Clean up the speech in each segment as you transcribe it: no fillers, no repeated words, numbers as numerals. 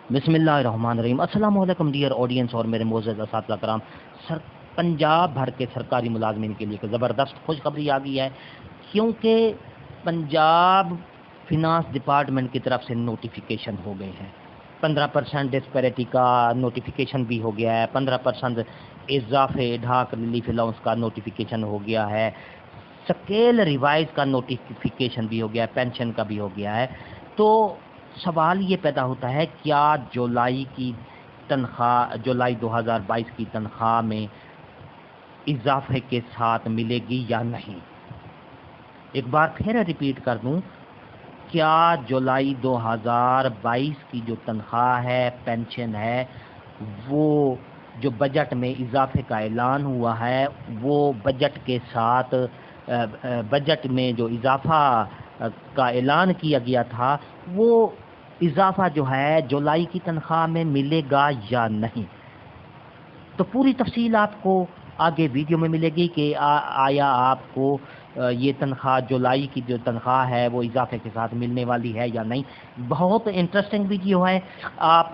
बिस्मिल्लाहिर्रहमानिर्रहीम। अस्सलाम वालेकुम डियर ऑडियंस और मेरे मोअज़्ज़ज़ असातिज़ा कराम। सर पंजाब भर के सरकारी मुलाजमीन के लिए एक ज़बरदस्त खुशखबरी आ गई है, क्योंकि पंजाब फिनांस डिपार्टमेंट की तरफ से नोटिफिकेशन हो गए हैं। 15% डिस्पैरिटी का नोटिफिकेशन भी हो गया है, 15% इजाफे ढाक रिलीफ अलाउंस का नोटिफिकेशन हो गया है, स्केल रिवाइज का नोटिफिकेशन भी हो गया है, पेंशन का भी हो गया है। तो सवाल ये पैदा होता है, क्या जुलाई 2022 की तनख्वाह में इजाफे के साथ मिलेगी या नहीं। एक बार फिर रिपीट कर दूं, क्या जुलाई 2022 की जो तनख्वाह है, पेंशन है, वो जो बजट में इजाफे का ऐलान हुआ है, वो बजट के साथ बजट में जो इजाफा का ऐलान किया गया था, वो इजाफा जो है जुलाई की तनख्वाह में मिलेगा या नहीं। तो पूरी तफसील आपको आगे वीडियो में मिलेगी कि आया आपको ये तनख्वाह जुलाई की जो तनख्वाह है वो इजाफे के साथ मिलने वाली है या नहीं। बहुत इंटरेस्टिंग वीडियो है, आप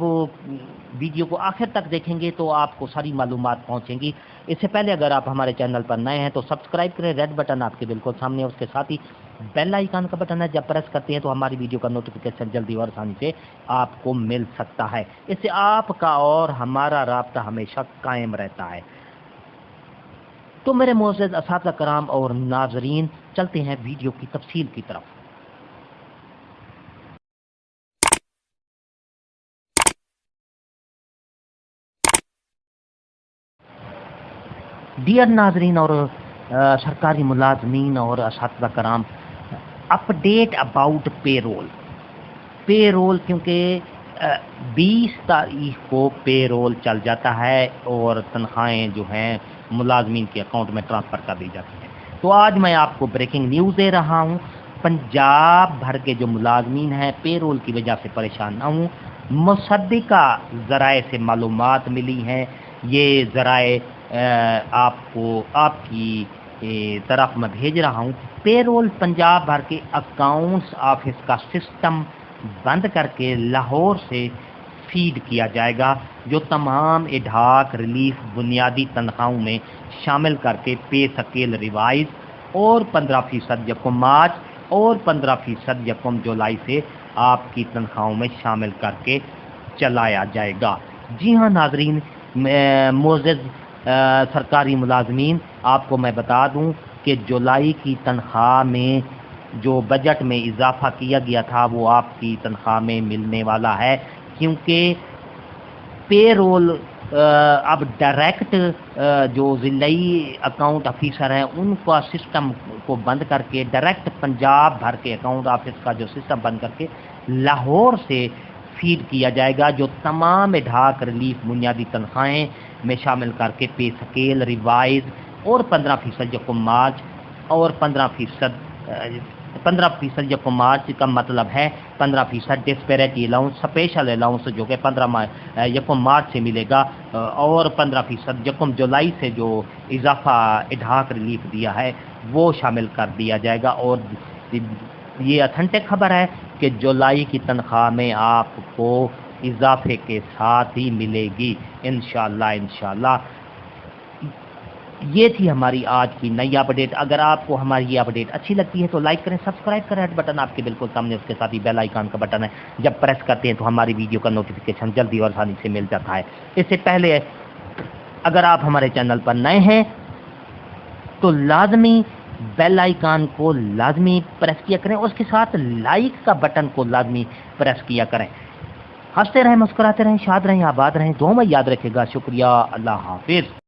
वीडियो को आखिर तक देखेंगे तो आपको सारी मालूमात पहुंचेंगी। इससे पहले अगर आप हमारे चैनल पर नए हैं तो सब्सक्राइब करें, रेड बटन आपके बिल्कुल सामने, उसके साथ ही बेल आइकन का बटन है, जब प्रेस करते हैं तो हमारी वीडियो का नोटिफिकेशन जल्दी और आसानी से आपको मिल सकता है। इससे आपका और हमारा राब्ता हमेशा कायम रहता है। तो मेरे मोअज़्ज़ज़ असातिज़ा कराम और नाज़रीन, चलते हैं वीडियो की तफसील की तरफ। डियर नाज़रीन और सरकारी मुलाजमीन और असातिज़ा कराम, अपडेट अबाउट पेरोल क्योंकि 20 तारीख को पेरोल चल जाता है और तनख्वाहें जो हैं मुलाजमीन के अकाउंट में ट्रांसफ़र कर दी जाती हैं। तो आज मैं आपको ब्रेकिंग न्यूज़ दे रहा हूँ। पंजाब भर के जो मुलाजमीन हैं पेरोल की वजह से परेशान ना हूँ। मुसद्दिका ज़राए से मालूमात मिली हैं, ये ज़राए आपको आपकी तरफ मैं भेज रहा हूँ। पेरोल पंजाब भर के अकाउंट्स ऑफिस का सिस्टम बंद करके लाहौर से फीड किया जाएगा, जो तमाम इढाक रिलीफ बुनियादी तनख्वाहों में शामिल करके पे स्केल रिवाइज और 15% यकम मार्च और 15% यकम जुलाई से आपकी तनख्वाहों में शामिल करके चलाया जाएगा। जी हाँ नाजरीन, मोअज़्ज़ज़ सरकारी मुलाजमीन, आपको मैं बता दूं कि जुलाई की तनख्वाह में जो बजट में इजाफा किया गया था वो आपकी तनख्वाह में मिलने वाला है, क्योंकि पेरोल अब डायरेक्ट जो ज़िलाई अकाउंट ऑफिसर हैं उनका सिस्टम को बंद करके डायरेक्ट पंजाब भर के अकाउंट ऑफिस का जो सिस्टम बंद करके लाहौर से फीड किया जाएगा, जो तमाम ढाक रिलीफ बुनियादी तनख्वाहें में शामिल करके पे स्केल रिवाइज और 15% यकम मार्च और 15% यकम मार्च का मतलब है 15% डिस्पैरिटी अलाउंस स्पेशल अलाउंस जो कि 15 यकम मार्च से मिलेगा, और 15% यकम जुलाई से जो इजाफा इढाक रिलीफ दिया है वो शामिल कर दिया जाएगा। और ये अथेंटिक खबर है कि जुलाई की तनख्वाह में आपको इजाफे के साथ ही मिलेगी इंशाल्लाह। ये थी हमारी आज की नई अपडेट। अगर आपको हमारी ये अपडेट अच्छी लगती है तो लाइक करें, सब्सक्राइब करें, रेड बटन आपके बिल्कुल सामने, उसके साथ ही बेल आइकन का बटन है, जब प्रेस करते हैं तो हमारी वीडियो का नोटिफिकेशन जल्दी और आसानी से मिल जाता है। इससे पहले अगर आप हमारे चैनल पर नए हैं तो लाजमी बेल आइकन को लाजमी प्रेस किया करें, उसके साथ लाइक का बटन को लाजमी प्रेस किया करें। हंसते रहें, मुस्कुराते रहें, शाद रहें, आबाद रहें, दुआ में याद रखेगा। शुक्रिया, अल्लाह हाफिज।